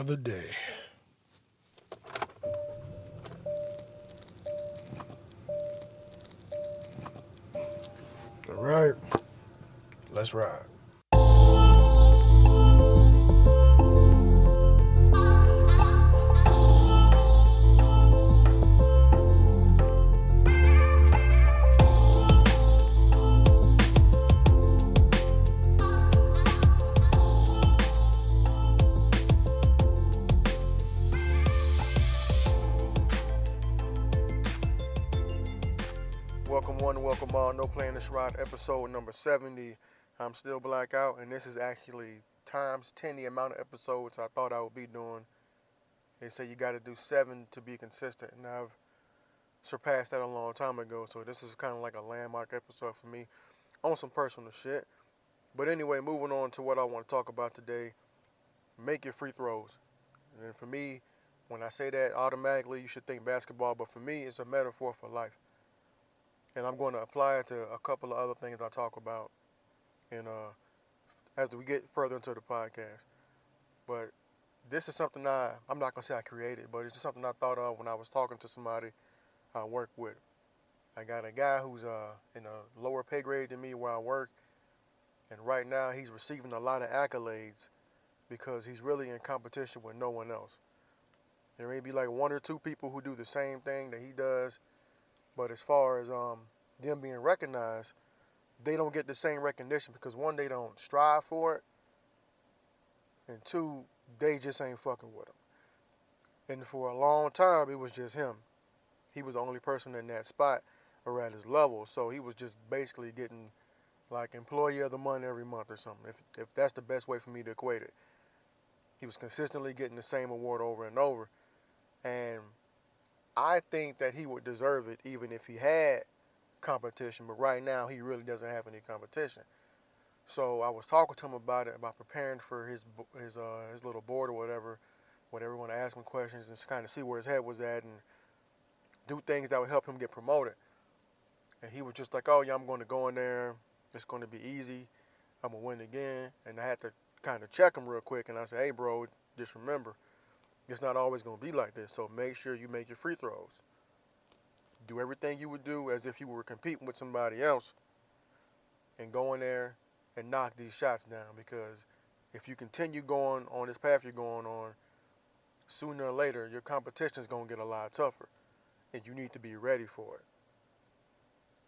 another day. All right, let's ride. Welcome one, welcome all. No Playing This Ride, episode number 70. I'm still blackout, and this is actually times 10 the amount of episodes I thought I would be doing. They say you got to do 7 to be consistent, and I've surpassed that a long time ago. So this is kind of like a landmark episode for me on some personal shit. But anyway, moving on to what I want to talk about today. Make your free throws. And for me, when I say that, automatically you should think basketball, but for me, it's a metaphor for life. And I'm going to apply it to a couple of other things I talk about in, as we get further into the podcast. But this is something I'm not going to say I created, but it's just something I thought of when I was talking to somebody I work with. I got a guy who's in a lower pay grade than me where I work, and right now he's receiving a lot of accolades because he's really in competition with no one else. There may be like one or two people who do the same thing that he does, but as far as them being recognized, they don't get the same recognition because one, they don't strive for it, and two, they just ain't fucking with him. And for a long time, it was just him. He was the only person in that spot or at his level, so he was just basically getting like employee of the month every month or something, if that's the best way for me to equate it. He was consistently getting the same award over and over, and I think that he would deserve it even if he had competition, but right now he really doesn't have any competition. So I was talking to him about it, about preparing for his little board or whatever, want to ask him questions and kind of see where his head was at and do things that would help him get promoted. And he was just like, oh yeah, I'm going to go in there. It's going to be easy. I'm going to win again. And I had to kind of check him real quick. And I said, hey bro, just remember, it's not always going to be like this. So make sure you make your free throws. Do everything you would do as if you were competing with somebody else and go in there and knock these shots down. Because if you continue going on this path you're going on, sooner or later your competition is going to get a lot tougher. And you need to be ready for it.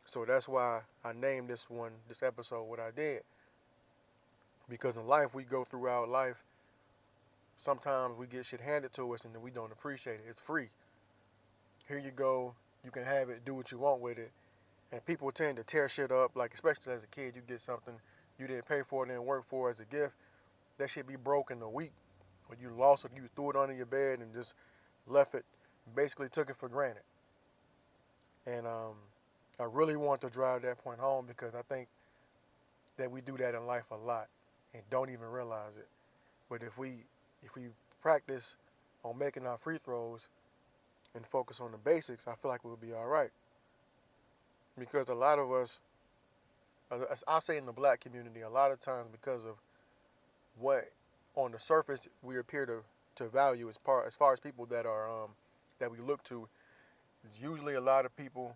So that's why I named this episode what I did. Because in life, we go throughout life, sometimes we get shit handed to us and then we don't appreciate it. It's free. Here you go. You can have it, do what you want with it. And people tend to tear shit up, like especially as a kid, you get something you didn't pay for, didn't work for as a gift. That shit be broke in a week. Or you lost it, you threw it under your bed and just left it, basically took it for granted. And I really want to drive that point home because I think that we do that in life a lot and don't even realize it. But if we practice on making our free throws and focus on the basics, I feel like we'll be all right. Because a lot of us, I'll say in the black community, a lot of times because of what on the surface we appear to value as far as people that are that we look to, it's usually a lot of people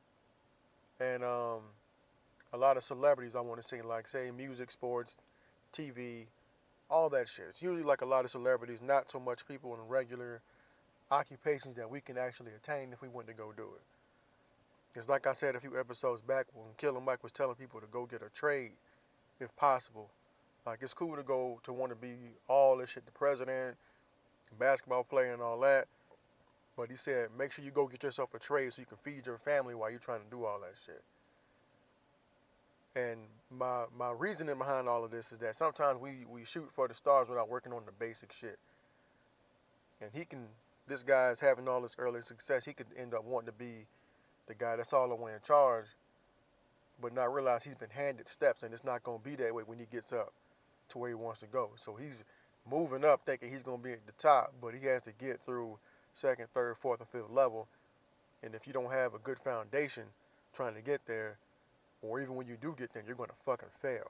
and a lot of celebrities, I want to say, like, say, music, sports, TV, all that shit. It's usually like a lot of celebrities, not so much people in regular occupations that we can actually attain if we want to go do it. It's like I said a few episodes back when Killer Mike was telling people to go get a trade, if possible. Like, it's cool to go to want to be all this shit, the president, basketball player and all that. But he said, make sure you go get yourself a trade so you can feed your family while you're trying to do all that shit. And my reasoning behind all of this is that sometimes we shoot for the stars without working on the basic shit. And this guy's having all this early success, he could end up wanting to be the guy that's all the way in charge, but not realize he's been handed steps and it's not going to be that way when he gets up to where he wants to go. So he's moving up thinking he's going to be at the top, but he has to get through second, third, fourth, and fifth level. And if you don't have a good foundation trying to get there, or even when you do get there, you're going to fucking fail.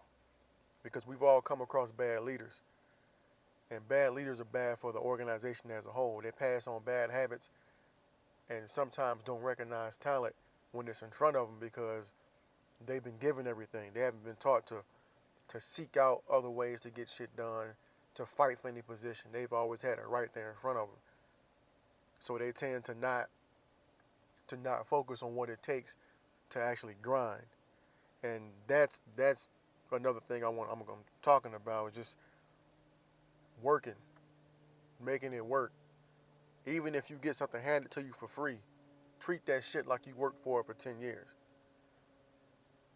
Because we've all come across bad leaders. And bad leaders are bad for the organization as a whole. They pass on bad habits and sometimes don't recognize talent when it's in front of them because they've been given everything. They haven't been taught to seek out other ways to get shit done, to fight for any position. They've always had it right there in front of them. So they tend to not focus on what it takes to actually grind. And that's another thing I'm talking about, is just working, making it work. Even if you get something handed to you for free, treat that shit like you worked for it for 10 years.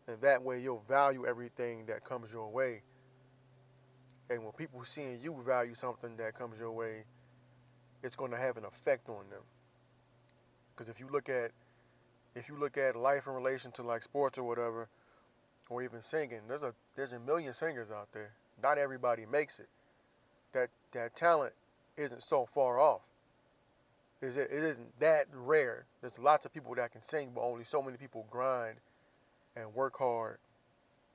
And that way you'll value everything that comes your way. And when people seeing you value something that comes your way, it's going to have an effect on them. Because if you look at life in relation to like sports or whatever, or even singing, there's a million singers out there. Not everybody makes it. That talent isn't so far off. It isn't that rare. There's lots of people that can sing, but only so many people grind and work hard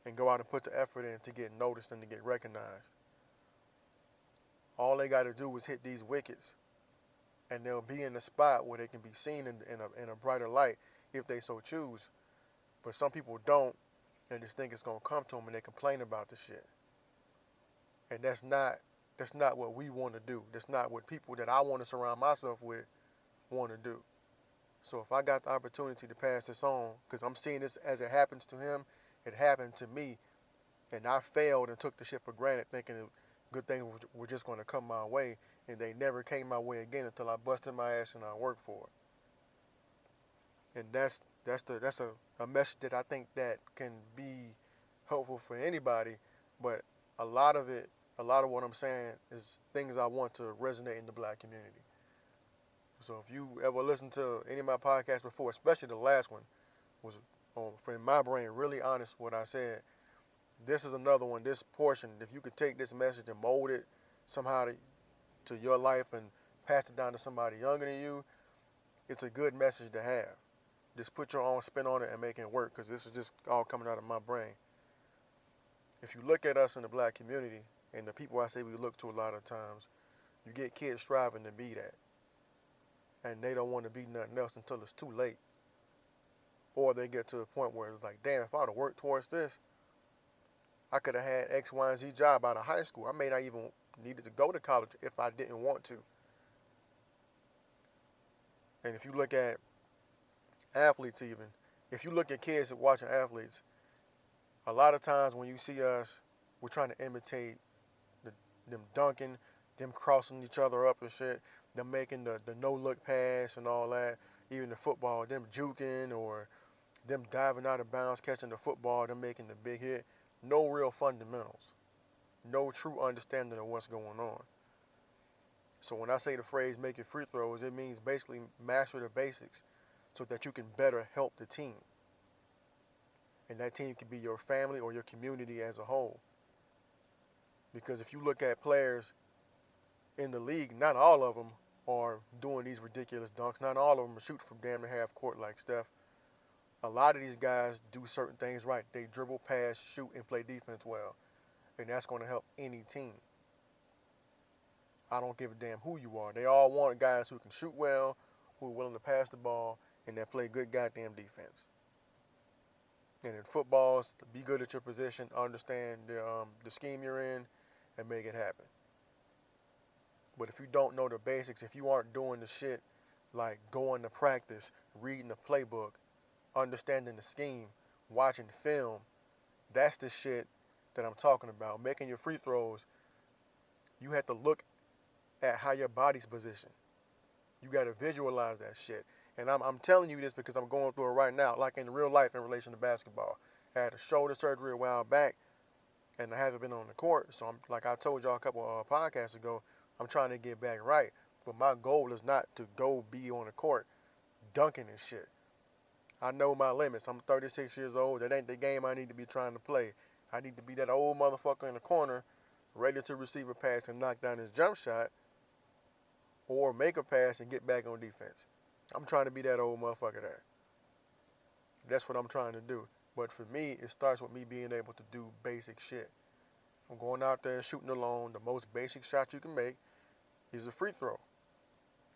and go out and put the effort in to get noticed and to get recognized. All they got to do is hit these wickets, and they'll be in the spot where they can be seen in a brighter light if they so choose. But some people don't, and just think it's gonna come to them, and they complain about the shit. And that's not what we want to do. That's not what people that I want to surround myself with want to do. So if I got the opportunity to pass this on, because I'm seeing this as it happens to him, it happened to me, and I failed and took the shit for granted, thinking good things were just going to come my way, and they never came my way again until I busted my ass and I worked for it. And that's a message that I think that can be helpful for anybody, but a lot of what I'm saying is things I want to resonate in the black community. So if you ever listened to any of my podcasts before, especially the last one, was in my brain really honest what I said. This is another one, this portion, if you could take this message and mold it somehow to your life and pass it down to somebody younger than you, it's a good message to have. Just put your own spin on it and make it work, because this is just all coming out of my brain. If you look at us in the black community, and the people I say we look to a lot of times, you get kids striving to be that. And they don't want to be nothing else until it's too late. Or they get to a point where it's like, damn, if I would have worked towards this, I could have had X, Y, and Z job out of high school. I may not even needed to go to college if I didn't want to. And if you look at athletes even, if you look at kids watching athletes, a lot of times when you see us, we're trying to imitate them dunking, them crossing each other up and shit, them making the no-look pass and all that, even the football, them juking or them diving out of bounds, catching the football, them making the big hit. No real fundamentals. No true understanding of what's going on. So when I say the phrase make your free throws, it means basically master the basics so that you can better help the team. And that team can be your family or your community as a whole. Because if you look at players in the league, not all of them are doing these ridiculous dunks. Not all of them are shooting from damn near half court like Steph. A lot of these guys do certain things right. They dribble, pass, shoot, and play defense well. And that's going to help any team. I don't give a damn who you are. They all want guys who can shoot well, who are willing to pass the ball, and that play good goddamn defense. And in football, be good at your position, understand the scheme you're in, and make it happen. But if you don't know the basics, if you aren't doing the shit like going to practice, reading the playbook, understanding the scheme, watching film, that's the shit that I'm talking about. Making your free throws, you have to look at how your body's positioned. You got to visualize that shit. And I'm telling you this because I'm going through it right now, like in real life in relation to basketball. I had a shoulder surgery a while back, and I haven't been on the court. So, like I told y'all a couple podcasts ago, I'm trying to get back right. But my goal is not to go be on the court dunking and shit. I know my limits. I'm 36 years old. That ain't the game I need to be trying to play. I need to be that old motherfucker in the corner, ready to receive a pass and knock down his jump shot, or make a pass and get back on defense. I'm trying to be that old motherfucker there. That's what I'm trying to do. But for me, it starts with me being able to do basic shit. I'm going out there and shooting alone. The most basic shot you can make is a free throw.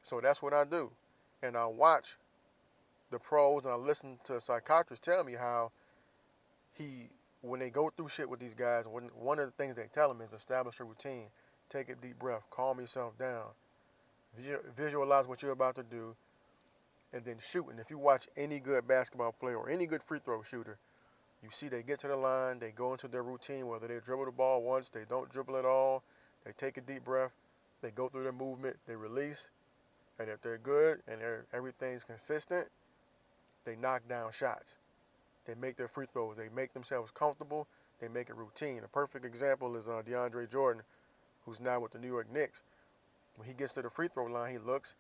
So that's what I do. And I watch the pros and I listen to psychiatrists tell me how when they go through shit with these guys, one of the things they tell them is establish a routine. Take a deep breath. Calm yourself down. Visualize what you're about to do. And then shoot. And if you watch any good basketball player or any good free throw shooter, you see they get to the line, they go into their routine, whether they dribble the ball once, they don't dribble at all, they take a deep breath, they go through their movement, they release, and if they're good and everything's consistent, they knock down shots. They make their free throws. They make themselves comfortable. They make it routine. A perfect example is DeAndre Jordan, who's now with the New York Knicks. When he gets to the free throw line, he looks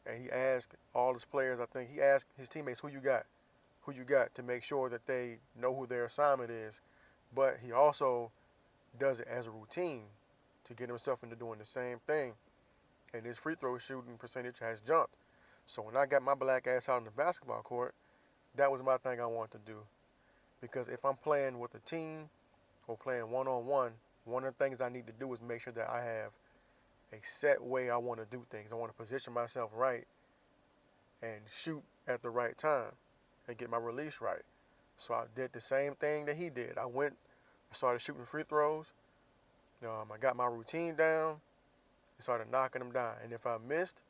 and he asks all his players, he asked his teammates, who you got, to make sure that they know who their assignment is. But he also does it as a routine to get himself into doing the same thing. And his free throw shooting percentage has jumped. So when I got my black ass out on the basketball court, that was my thing I wanted to do. Because if I'm playing with a team or playing one-on-one, one of the things I need to do is make sure that I have a set way I want to do things. I want to position myself right and shoot at the right time and get my release right. So I did the same thing that he did. I started shooting free throws. I got my routine down and started knocking them down. And if I missed,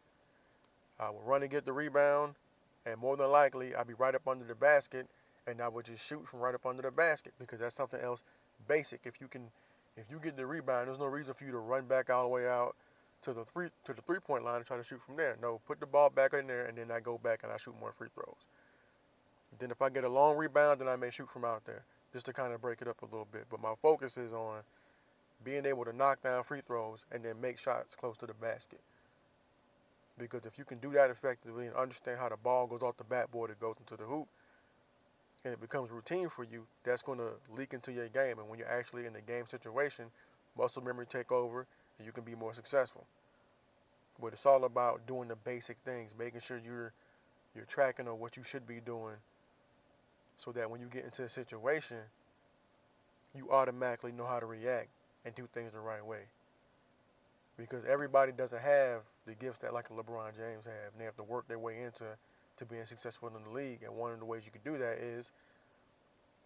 I would run and get the rebound, and more than likely, I'd be right up under the basket, and I would just shoot from right up under the basket because that's something else basic. If you get the rebound, there's no reason for you to run back all the way out to the three-point line and try to shoot from there. No, put the ball back in there, and then I go back and I shoot more free throws. Then if I get a long rebound, then I may shoot from out there just to kind of break it up a little bit. But my focus is on being able to knock down free throws and then make shots close to the basket. Because if you can do that effectively and understand how the ball goes off the backboard, it goes into the hoop, and it becomes routine for you, that's going to leak into your game. And when you're actually in the game situation, muscle memory take over, and you can be more successful. But it's all about doing the basic things, making sure you're tracking on what you should be doing so that when you get into a situation, you automatically know how to react and do things the right way. Because everybody doesn't have the gifts that like a LeBron James have, and they have to work their way into being successful in the league. And one of the ways you can do that is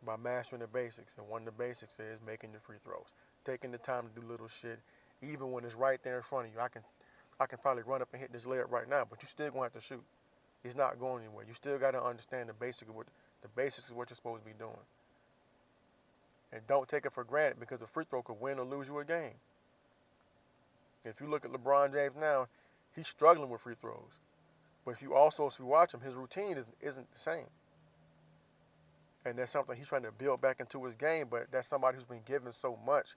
by mastering the basics. And one of the basics is making the free throws, taking the time to do little shit, even when it's right there in front of you. I can probably run up and hit this layup right now, but you still gonna have to shoot. It's not going anywhere. You still gotta understand the basics of what you're supposed to be doing. And don't take it for granted, because a free throw could win or lose you a game. If you look at LeBron James now, he's struggling with free throws. But if you watch him, his routine isn't the same. And that's something he's trying to build back into his game, but that's somebody who's been given so much,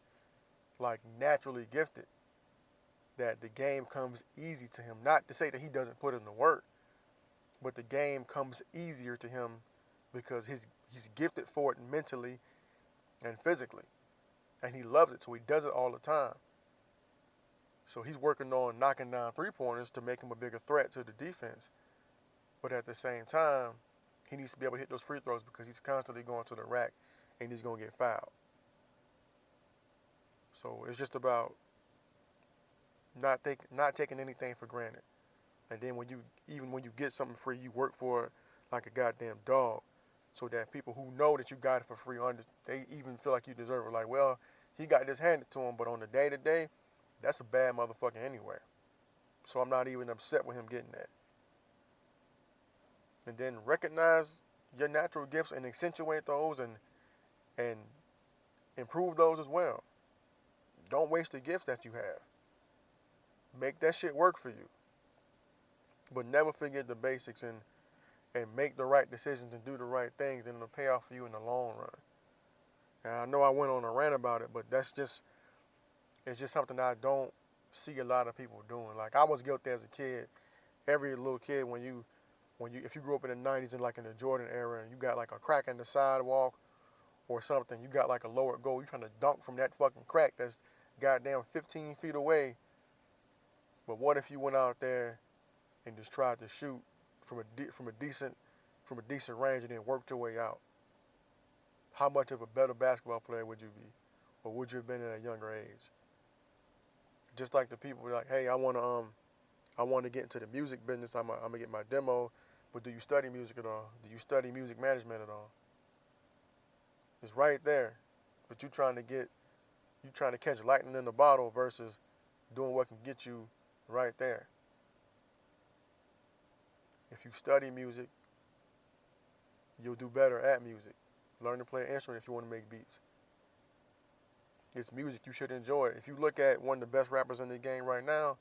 like naturally gifted, that the game comes easy to him. Not to say that he doesn't put in the work, but the game comes easier to him because he's gifted for it mentally and physically. And he loves it, so he does it all the time. So he's working on knocking down three-pointers to make him a bigger threat to the defense. But at the same time, he needs to be able to hit those free throws because he's constantly going to the rack and he's going to get fouled. So it's just about not taking anything for granted. And then when you get something free, you work for it like a goddamn dog, so that people who know that you got it for free, they even feel like you deserve it. Like, well, he got this handed to him, but on the day-to-day, that's a bad motherfucker anyway. So I'm not even upset with him getting that. And then recognize your natural gifts and accentuate those and improve those as well. Don't waste the gifts that you have. Make that shit work for you. But never forget the basics and make the right decisions and do the right things, and it'll pay off for you in the long run. And I know I went on a rant about it, but it's just something that I don't see a lot of people doing. Like, I was guilty as a kid. Every little kid, if you grew up in the 90s and like in the Jordan era, and you got like a crack in the sidewalk or something, you got like a lower goal, you trying to dunk from that fucking crack that's goddamn 15 feet away. But what if you went out there and just tried to shoot from a decent range and then worked your way out? How much of a better basketball player would you be? or would you have been at a younger age? Just like the people like, hey, I want to get into the music business. I'm gonna get my demo, but do you study music at all? Do you study music management at all? It's right there, but you trying to catch lightning in the bottle versus doing what can get you right there. If you study music, you'll do better at music. Learn to play an instrument if you want to make beats. It's music, you should enjoy it. If you look at one of the best rappers in the game right now,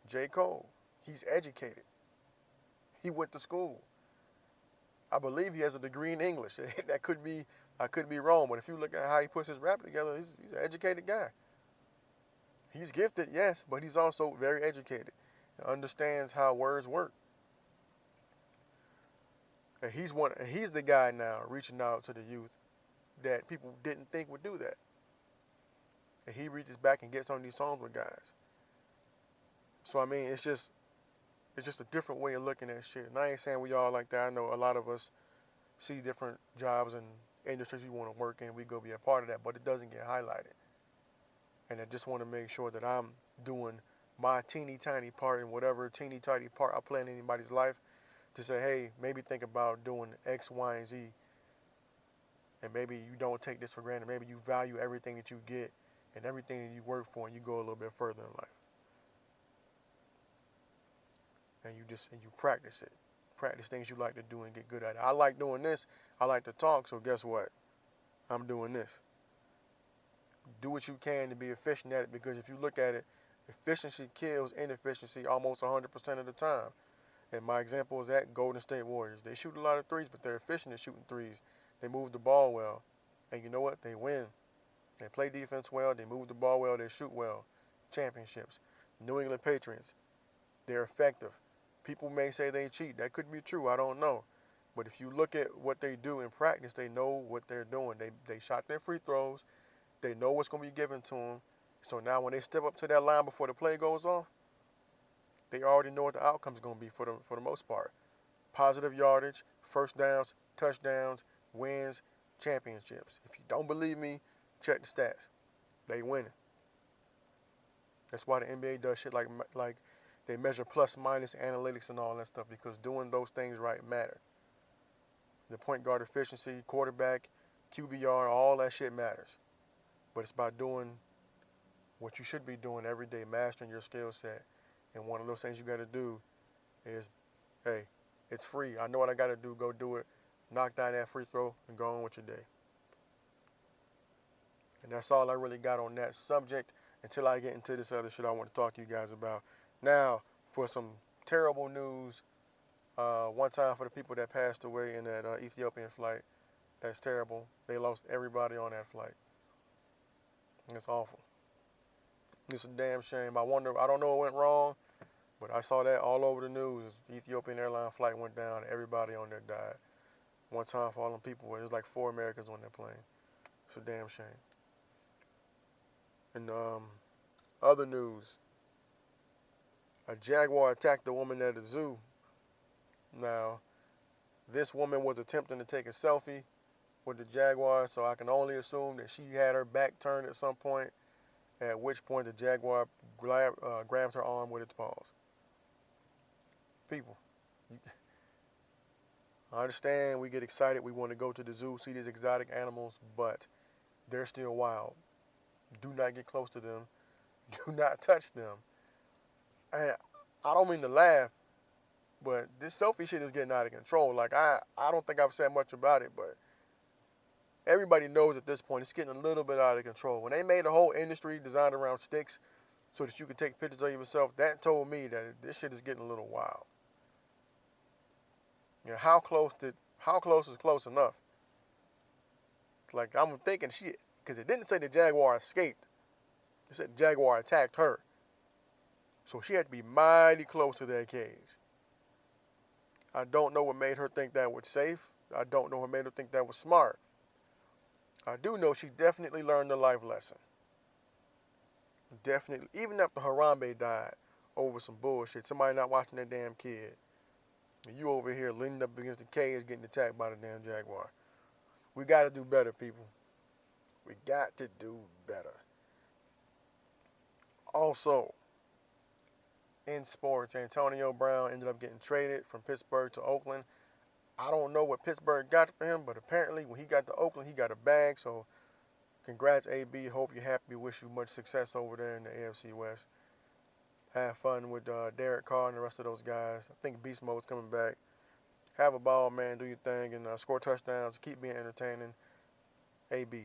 J. Cole, he's educated. He went to school. I believe he has a degree in English. I could be wrong, but if you look at how he puts his rap together, he's an educated guy. He's gifted, yes, but he's also very educated. He understands how words work. And he's the guy now reaching out to the youth that people didn't think would do that. And he reaches back and gets on these songs with guys. So I mean, it's just a different way of looking at shit. And I ain't saying we all like that. I know a lot of us see different jobs and industries we want to work in. We go be a part of that, but it doesn't get highlighted. And I just want to make sure that I'm doing my teeny tiny part in whatever teeny tiny part I play in anybody's life to say, hey, maybe think about doing X, Y, and Z. And maybe you don't take this for granted. Maybe you value everything that you get and everything that you work for, and you go a little bit further in life. And you practice it. Practice things you like to do and get good at it. I like doing this. I like to talk, so guess what? I'm doing this. Do what you can to be efficient at it, because if you look at it, efficiency kills inefficiency almost 100% of the time. And my example is at Golden State Warriors. They shoot a lot of threes, but they're efficient at shooting threes. They move the ball well. And you know what? They win. They play defense well. They move the ball well. They shoot well. Championships. New England Patriots. They're effective. People may say they cheat. That could be true. I don't know. But if you look at what they do in practice, they know what they're doing. They shot their free throws. They know what's going to be given to them. So now when they step up to that line before the play goes off, they already know what the outcome's going to be for the most part. Positive yardage, first downs, touchdowns, wins, championships. If you don't believe me, check the stats. They winning. That's why the NBA does shit like they measure plus minus analytics and all that stuff, because doing those things right matter. The point guard efficiency, quarterback, QBR, all that shit matters. But it's by doing what you should be doing every day, mastering your skill set. And one of those things you got to do is, hey, it's free. I know what I got to do. Go do it. Knock down that free throw and go on with your day. And that's all I really got on that subject until I get into this other shit I want to talk to you guys about. Now, for some terrible news, one time for the people that passed away in that Ethiopian flight. That's terrible. They lost everybody on that flight. It's awful. It's a damn shame. I don't know what went wrong, but I saw that all over the news. Ethiopian airline flight went down. Everybody on there died. One time for all them people, it was like 4 Americans on that plane. It's a damn shame. And other news, a jaguar attacked a woman at a zoo. Now, this woman was attempting to take a selfie with the jaguar, so I can only assume that she had her back turned at some point, at which point the jaguar grabbed her arm with its paws. People, I understand we get excited, we want to go to the zoo, see these exotic animals, but they're still wild. Do not get close to them. Do not touch them. And I don't mean to laugh, but this selfie shit is getting out of control. Like, I don't think I've said much about it, but everybody knows at this point it's getting a little bit out of control. When they made a whole industry designed around sticks so that you can take pictures of yourself, that told me that this shit is getting a little wild. You know, how close is close enough? Like, I'm thinking shit, because it didn't say the jaguar escaped. It said the jaguar attacked her. So she had to be mighty close to that cage. I don't know what made her think that was safe. I don't know what made her think that was smart. I do know she definitely learned a life lesson. Definitely. Even after Harambe died over some bullshit, somebody not watching their damn kid, and you over here leaning up against the cage getting attacked by the damn jaguar. We got to do better, people. We got to do better. Also, in sports, Antonio Brown ended up getting traded from Pittsburgh to Oakland. I don't know what Pittsburgh got for him, but apparently when he got to Oakland, he got a bag. So congrats, AB. Hope you're happy. Wish you much success over there in the AFC West. Have fun with Derek Carr and the rest of those guys. I think Beast Mode's coming back. Have a ball, man. Do your thing and score touchdowns. Keep being entertaining. AB.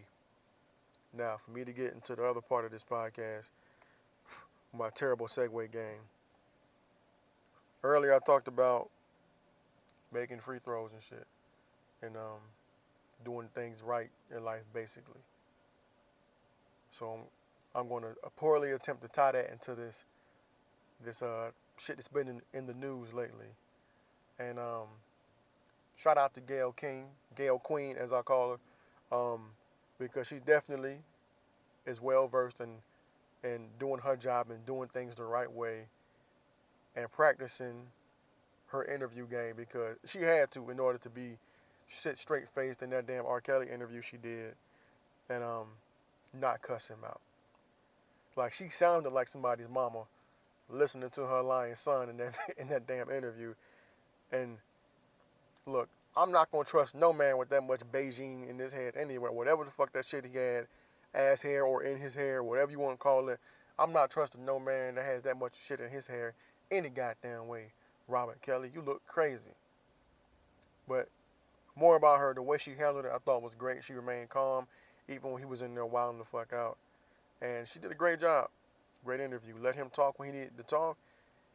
Now, for me to get into the other part of this podcast, my terrible segue game. Earlier, I talked about making free throws and shit, and doing things right in life, basically. So I'm going to poorly attempt to tie that into this shit that's been in the news lately. And shout out to Gayle Queen, as I call her, because she definitely is well versed in doing her job and doing things the right way and practicing her interview game, because she had to in order to be sit straight faced in that damn R. Kelly interview she did and not cuss him out. Like, she sounded like somebody's mama listening to her lying son in that damn interview. And look, I'm not gonna trust no man with that much Beijing in his head anywhere. Whatever the fuck that shit he had, ass hair or in his hair, whatever you want to call it, I'm not trusting no man that has that much shit in his hair any goddamn way. Robert Kelly, you look crazy. But more about her, the way she handled it, I thought was great. She remained calm, even when he was in there wilding the fuck out. And she did a great job. Great interview. Let him talk when he needed to talk,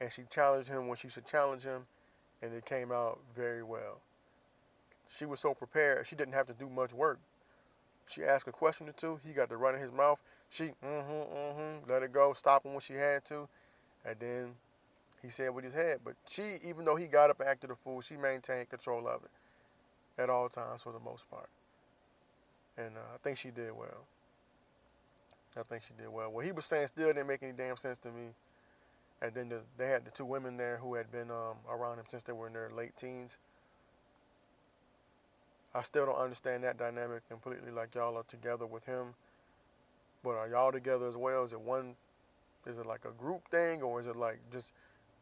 and she challenged him when she should challenge him, and it came out very well. She was so prepared, she didn't have to do much work. She asked a question or two, he got to run in his mouth. She, let it go, stop him when she had to, and then he said with his head. But she, even though he got up and acted a fool, she maintained control of it at all times for the most part. And I think she did well. What he was saying still didn't make any damn sense to me. And then they had the two women there who had been around him since they were in their late teens. I still don't understand that dynamic completely, like y'all are together with him. But are y'all together as well? Is it like a group thing, or is it like just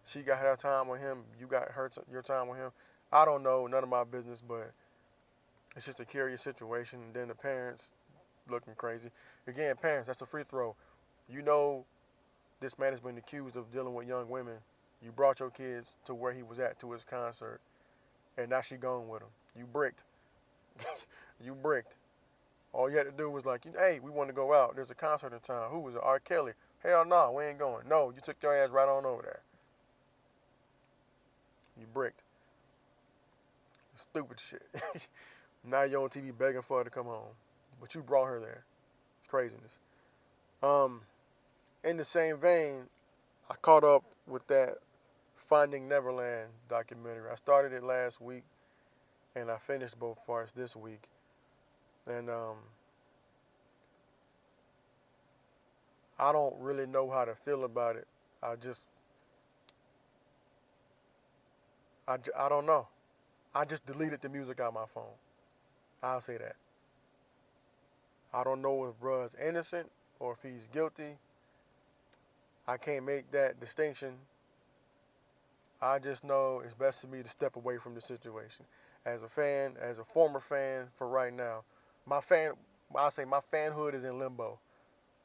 she got her time with him, you got your time with him? I don't know, none of my business, but it's just a curious situation. And then the parents looking crazy. Again, parents, that's a free throw. You know this man has been accused of dealing with young women. You brought your kids to where he was at, to his concert, and now she gone with him. You bricked. You bricked. All you had to do was like, hey, we want to go out. There's a concert in town. Who was it? R. Kelly. Hell no, we ain't going. No, you took your ass right on over there. You bricked. Stupid shit. Now you're on TV begging for her to come home. But you brought her there. It's craziness. In the same vein, I caught up with that Finding Neverland documentary. I started it last week, and I finished both parts this week. And I don't really know how to feel about it. I don't know. I just deleted the music out of my phone. I'll say that. I don't know if bruh's innocent or if he's guilty. I can't make that distinction. I just know it's best for me to step away from the situation. As a fan, as a former fan for right now, my fanhood is in limbo.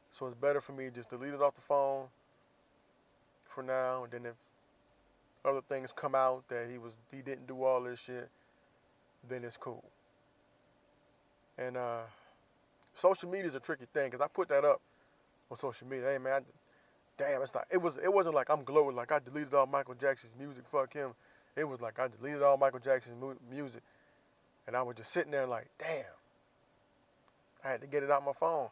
So it's better for me to just delete it off the phone for now. And then if other things come out that he didn't do all this shit, then it's cool. And social media is a tricky thing, because I put that up on social media. Hey man, it wasn't like I'm gloating like I deleted all Michael Jackson's music, fuck him. It was like I deleted all Michael Jackson's music, and I was just sitting there like, damn, I had to get it out my phone.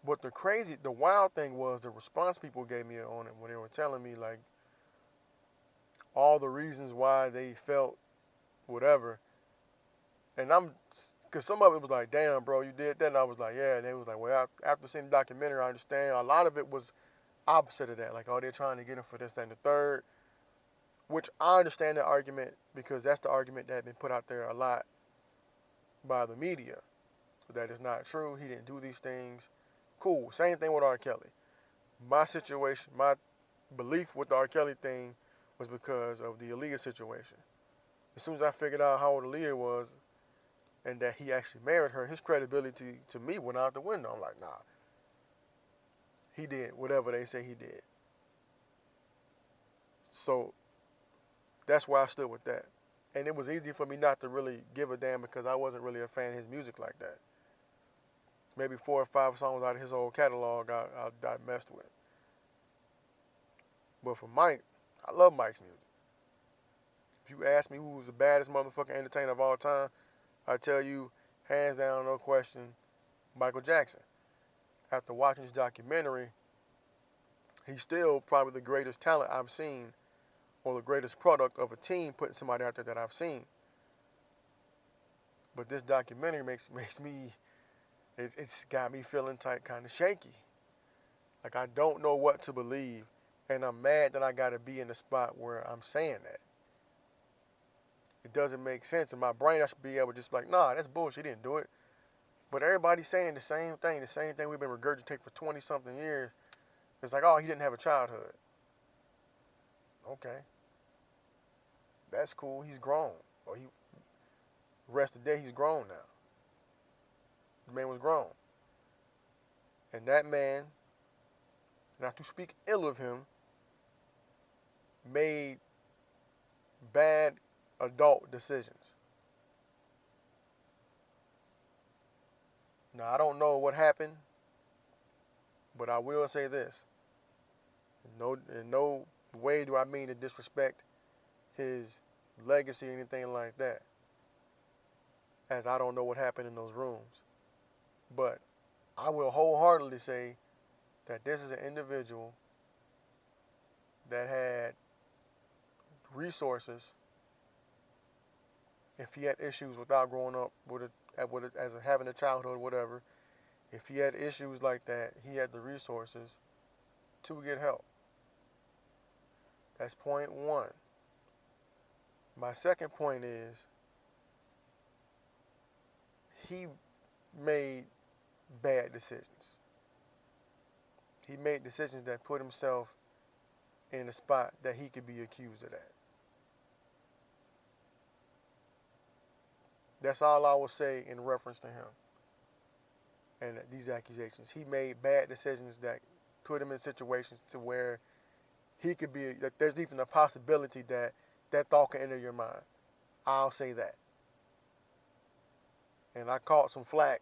But the wild thing was the response people gave me on it when they were telling me like all the reasons why they felt whatever. And because some of it was like, damn, bro, you did that. And I was like, yeah. And they was like, well, after seeing the documentary, I understand. A lot of it was opposite of that. Like, oh, they're trying to get him for this, that, and the third. Which I understand that argument, because that's the argument that had been put out there a lot by the media. that it's not true. He didn't do these things. Cool. Same thing with R. Kelly. My situation, my belief with the R. Kelly thing was because of the Aaliyah situation. As soon as I figured out how old Aaliyah was and that he actually married her, his credibility to me went out the window. I'm like, nah, he did whatever they say he did. So that's why I stood with that. And it was easy for me not to really give a damn because I wasn't really a fan of his music like that. Maybe 4 or 5 songs out of his old catalog I messed with. But for Mike, I love Mike's music. If you ask me who was the baddest motherfucking entertainer of all time, I tell you, hands down, no question, Michael Jackson. After watching this documentary, he's still probably the greatest talent I've seen, or the greatest product of a team putting somebody out there that I've seen. But this documentary makes me, it's got me feeling kind of shaky. Like I don't know what to believe, and I'm mad that I got to be in the spot where I'm saying that. It doesn't make sense. In my brain, I should be able to just be like, nah, that's bullshit. He didn't do it. But everybody's saying the same thing we've been regurgitating for 20-something years. It's like, oh, he didn't have a childhood. Okay. That's cool. He's grown. Or the rest of the day, he's grown now. The man was grown. And that man, not to speak ill of him, made bad adult decisions. Now, I don't know what happened, but I will say this. In no way do I mean to disrespect his legacy or anything like that, as I don't know what happened in those rooms. But I will wholeheartedly say that this is an individual that had resources. If he had issues without growing up as having a childhood or whatever, if he had issues like that, he had the resources to get help. That's point one. My second point is he made bad decisions. He made decisions that put himself in a spot that he could be accused of that. That's all I will say in reference to him and these accusations. He made bad decisions that put him in situations to where he could be, that there's even a possibility that that thought can enter your mind. I'll say that. And I caught some flack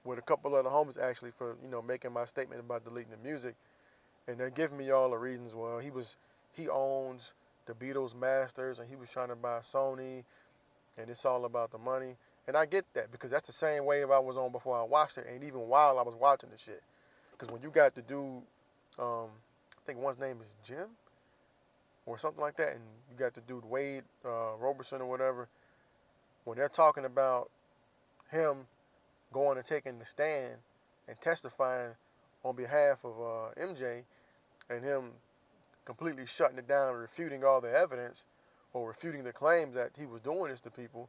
with a couple of the homies actually for, making my statement about deleting the music. And they're giving me all the reasons. Well, he owns the Beatles masters and he was trying to buy Sony and it's all about the money. And I get that because that's the same wave I was on before I watched it and even while I was watching the shit. Because when you got the dude, I think one's name is Jim or something like that, and you got the dude Wade Robertson or whatever, when they're talking about him going and taking the stand and testifying on behalf of MJ and him completely shutting it down and refuting all the evidence or refuting the claims that he was doing this to people,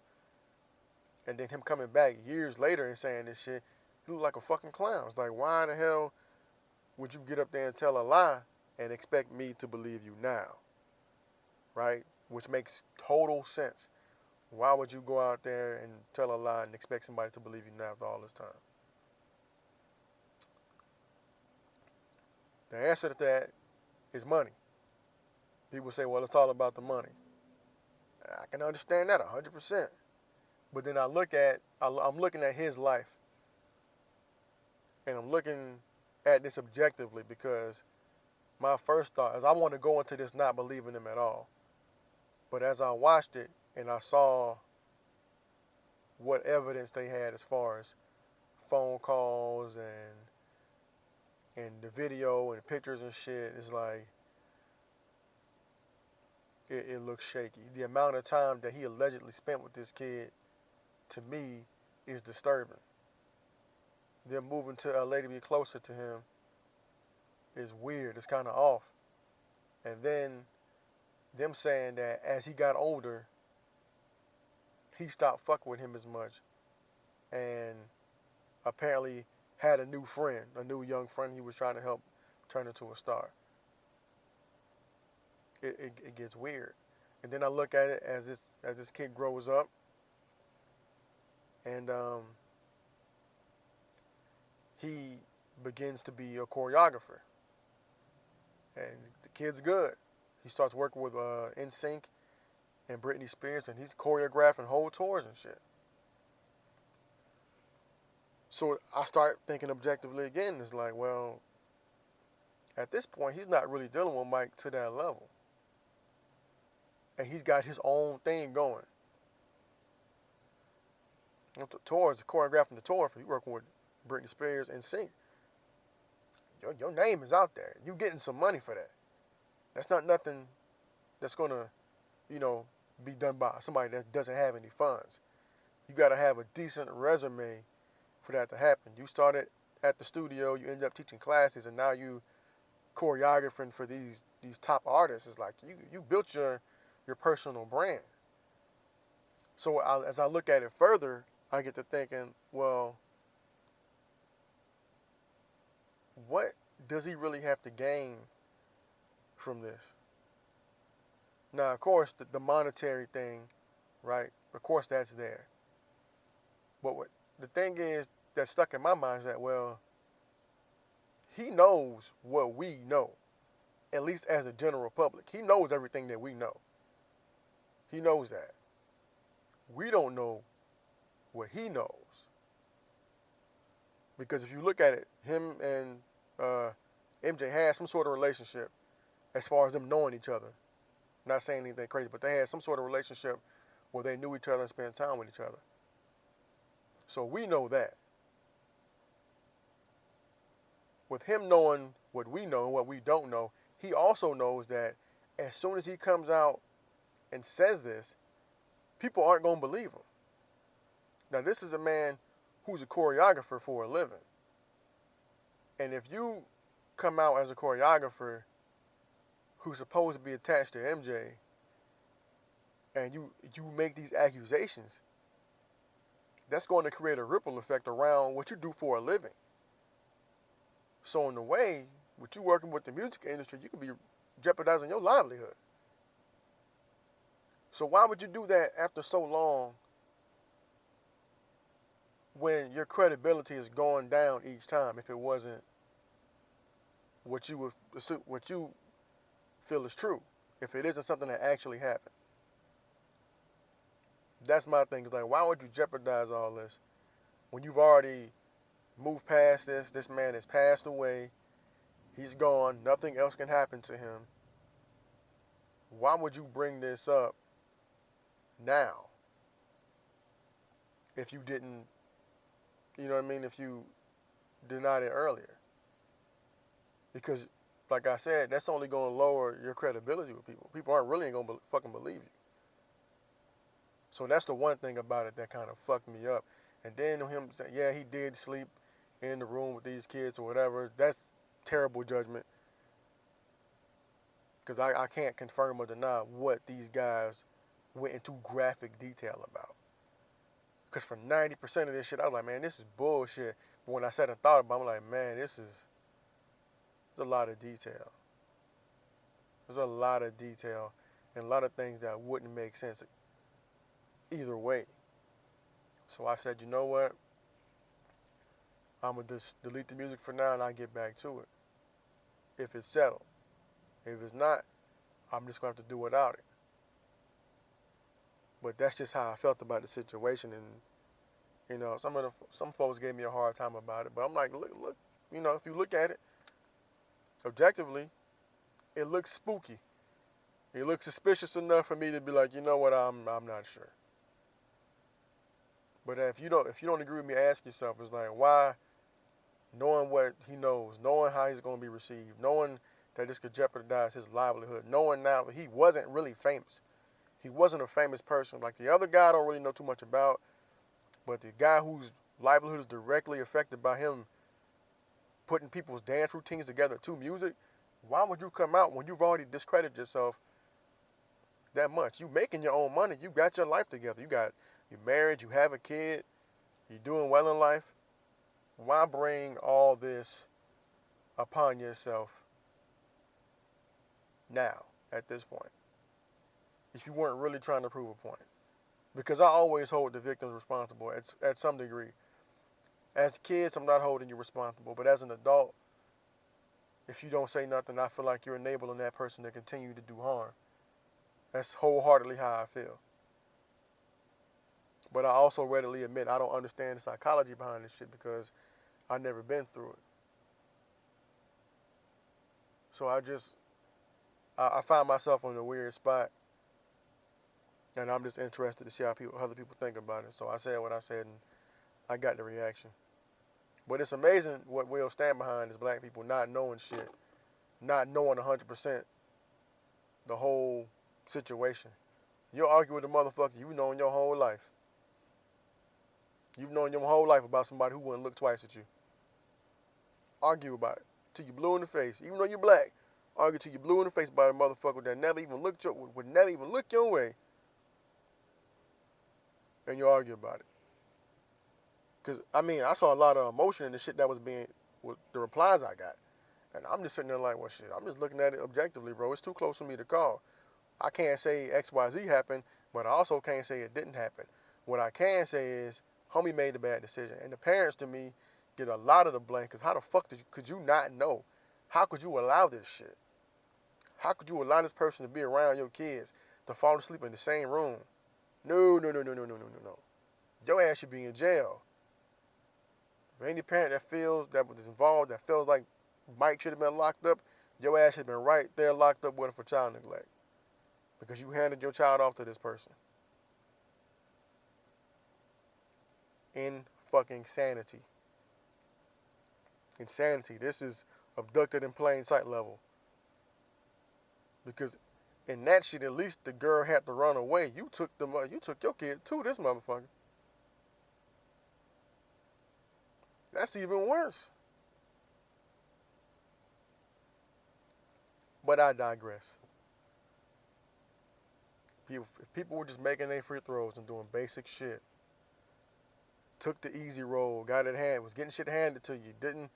and then him coming back years later and saying this shit, he looked like a fucking clown. It's like, why the hell would you get up there and tell a lie and expect me to believe you now? Right? Which makes total sense. Why would you go out there and tell a lie and expect somebody to believe you now after all this time? The answer to that is money. People say, well, it's all about the money. I can understand that 100%. But then I'm looking at his life. And I'm looking at this objectively because my first thought is I want to go into this not believing him at all. But as I watched it and I saw what evidence they had as far as phone calls and the video and pictures and shit, it's like it looks shaky. The amount of time that he allegedly spent with this kid, to me, is disturbing. Them moving to LA to be closer to him is weird. It's kind of off. And then them saying that as he got older, he stopped fucking with him as much and apparently had a new friend, a new young friend he was trying to help turn into a star. It gets weird. And then I look at it as this kid grows up, and he begins to be a choreographer, and the kid's good. He starts working with NSYNC and Britney Spears, and he's choreographing whole tours and shit. So I start thinking objectively again. It's like, well, at this point, he's not really dealing with Mike to that level. And he's got his own thing going. With the tours, choreographing the tour, for you working with Britney Spears and NSYNC. Your name is out there. You getting some money for that. That's not nothing that's gonna, be done by somebody that doesn't have any funds. You gotta have a decent resume for that to happen. You started at the studio, you ended up teaching classes, and now you choreographing for these top artists. It's like you built your personal brand. So as I look at it further, I get to thinking, well, what does he really have to gain from this? Now, of course, the monetary thing, right? Of course, that's there. But the thing is that stuck in my mind is that, well, he knows what we know, at least as a general public. He knows everything that we know. He knows that. We don't know what he knows. Because if you look at it, him and MJ had some sort of relationship as far as them knowing each other. Not saying anything crazy, but they had some sort of relationship where they knew each other and spent time with each other. So we know that. With him knowing what we know and what we don't know, he also knows that as soon as he comes out and says this, people aren't going to believe him. Now, this is a man who's a choreographer for a living. And if you come out as a choreographer who's supposed to be attached to MJ, and you make these accusations, that's going to create a ripple effect around what you do for a living. So in a way, with you working with the music industry, you could be jeopardizing your livelihood. So why would you do that after so long when your credibility is going down each time if it wasn't what you feel is true, if it isn't something that actually happened? That's my thing. It's like, why would you jeopardize all this when you've already moved past this? This man has passed away. He's gone. Nothing else can happen to him. Why would you bring this up now if you didn't, if you denied it earlier? Because, like I said, that's only going to lower your credibility with people. People aren't really going to fucking believe you. So that's the one thing about it that kind of fucked me up. And then him saying, yeah, he did sleep in the room with these kids or whatever. That's terrible judgment. Because I can't confirm or deny what these guys went into graphic detail about. Because for 90% of this shit, I was like, man, this is bullshit. But when I sat and thought about it, I'm like, man, there's a lot of detail. There's a lot of detail and a lot of things that wouldn't make sense either way. So I said, you know what? I'm going to just delete the music for now and I'll get back to it if it's settled. If it's not, I'm just going to have to do without it. But that's just how I felt about the situation. And, some folks gave me a hard time about it. But I'm like, look, if you look at it objectively, it looks spooky. It looks suspicious enough for me to be like, you know what, I'm not sure. But if you don't agree with me, ask yourself, it's like, why, knowing what he knows, knowing how he's going to be received, knowing that this could jeopardize his livelihood, knowing now he wasn't really famous. He wasn't a famous person. Like the other guy I don't really know too much about, but the guy whose livelihood is directly affected by him putting people's dance routines together to music, why would you come out when you've already discredited yourself that much? You making your own money. You got your life together. You got, you're married, you have a kid, You're doing well in life. Why bring all this upon yourself now, at this point, if you weren't really trying to prove a point? Because I always hold the victims responsible at some degree. As kids, I'm not holding you responsible, but as an adult, if you don't say nothing, I feel like you're enabling that person to continue to do harm. That's wholeheartedly how I feel. But I also readily admit I don't understand the psychology behind this shit because I've never been through it. So I find myself in a weird spot, and I'm just interested to see how other people think about it. So I said what I said, and I got the reaction. But it's amazing what we'll stand behind as black people not knowing shit, not knowing 100% the whole situation. You'll argue with a motherfucker you've known your whole life. You've known your whole life about somebody who wouldn't look twice at you. Argue about it till you blue in the face. Even though you're black, argue till you blue in the face about a motherfucker that would never even look your way. And you argue about it. Because, I saw a lot of emotion in the shit that was with the replies I got. And I'm just sitting there like, well, shit, I'm just looking at it objectively, bro. It's too close for me to call. I can't say X, Y, Z happened, but I also can't say it didn't happen. What I can say is, homie made the bad decision. And the parents, to me, get a lot of the blame, because how the fuck could you not know? How could you allow this shit? How could you allow this person to be around your kids, to fall asleep in the same room? No. Your ass should be in jail. For any parent that was involved, that feels like Mike should have been locked up, your ass should have been right there locked up with him for child neglect. Because you handed your child off to this person. In fucking sanity. Insanity. This is abducted in plain sight level. Because in that shit, at least the girl had to run away. You took your kid to this motherfucker. That's even worse. But I digress. If people were just making their free throws and doing basic shit, took the easy road, got it handed, was getting shit handed to you, didn't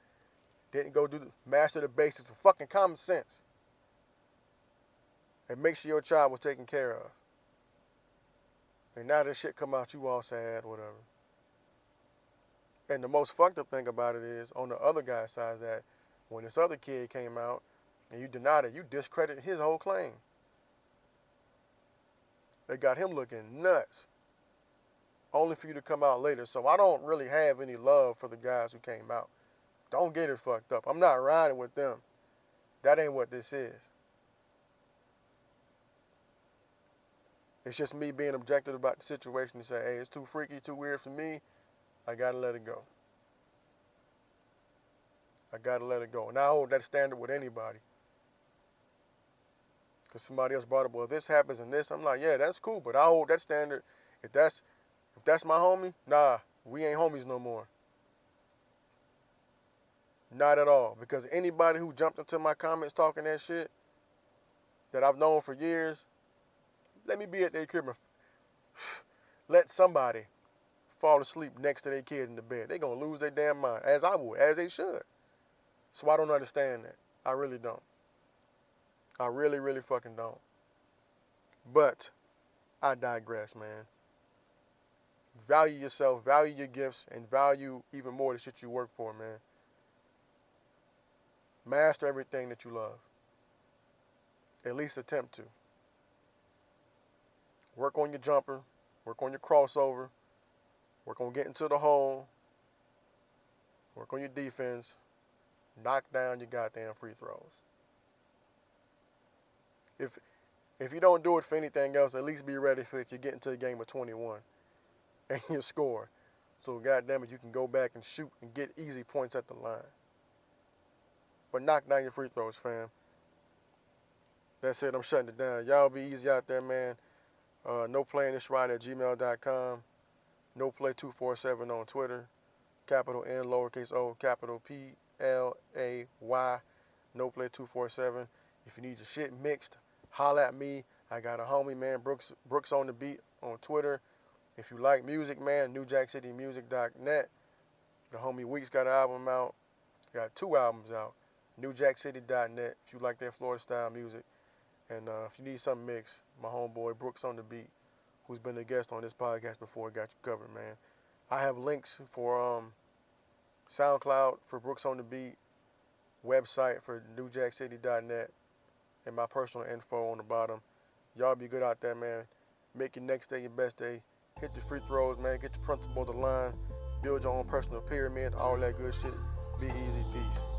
go master the basics of fucking common sense, and make sure your child was taken care of. And now this shit come out, you all sad, whatever. And the most fucked up thing about it is, on the other guy's side, is that when this other kid came out and you denied it, you discredited his whole claim. They got him looking nuts. Only for you to come out later. So I don't really have any love for the guys who came out. Don't get it fucked up. I'm not riding with them. That ain't what this is. It's just me being objective about the situation and say, hey, it's too freaky, too weird for me. I gotta let it go. I gotta let it go. And I hold that standard with anybody. Because somebody else brought up, well, this happens and this. I'm like, yeah, that's cool, but I hold that standard. If that's my homie, nah, we ain't homies no more. Not at all. Because anybody who jumped into my comments talking that shit that I've known for years, let me be at their crib. Let somebody fall asleep next to their kid in the bed. They're going to lose their damn mind, as I would, as they should. So I don't understand that. I really don't. I really, really fucking don't. But I digress, man. Value yourself, value your gifts, and value even more the shit you work for, man. Master everything that you love. At least attempt to. Work on your jumper. Work on your crossover. Work on getting to the hole. Work on your defense. Knock down your goddamn free throws. If you don't do it for anything else, at least be ready for if you get into a game of 21 and you score. So goddamn it, you can go back and shoot and get easy points at the line. But knock down your free throws, fam. That's it. I'm shutting it down. Y'all be easy out there, man. NoPlayingThisRide@gmail.com. NoPlay247 on Twitter. Capital N, lowercase o, capital P-L-A-Y. NoPlay247. If you need your shit mixed, holla at me. I got a homie, man, Brooks on the beat on Twitter. If you like music, man, NewJackCityMusic.net. The homie Weeks got an album out. Got 2 albums out. NewJackCity.net if you like that Florida style music. And if you need something mixed, my homeboy Brooks on the Beat, who's been a guest on this podcast before, got you covered, man. I have links for SoundCloud for Brooks on the Beat, website for NewJackCity.net, and my personal info on the bottom. Y'all be good out there, man. Make your next day your best day. Hit the free throws, man. Get your principles aligned. Build your own personal pyramid. All that good shit. Be easy. Peace.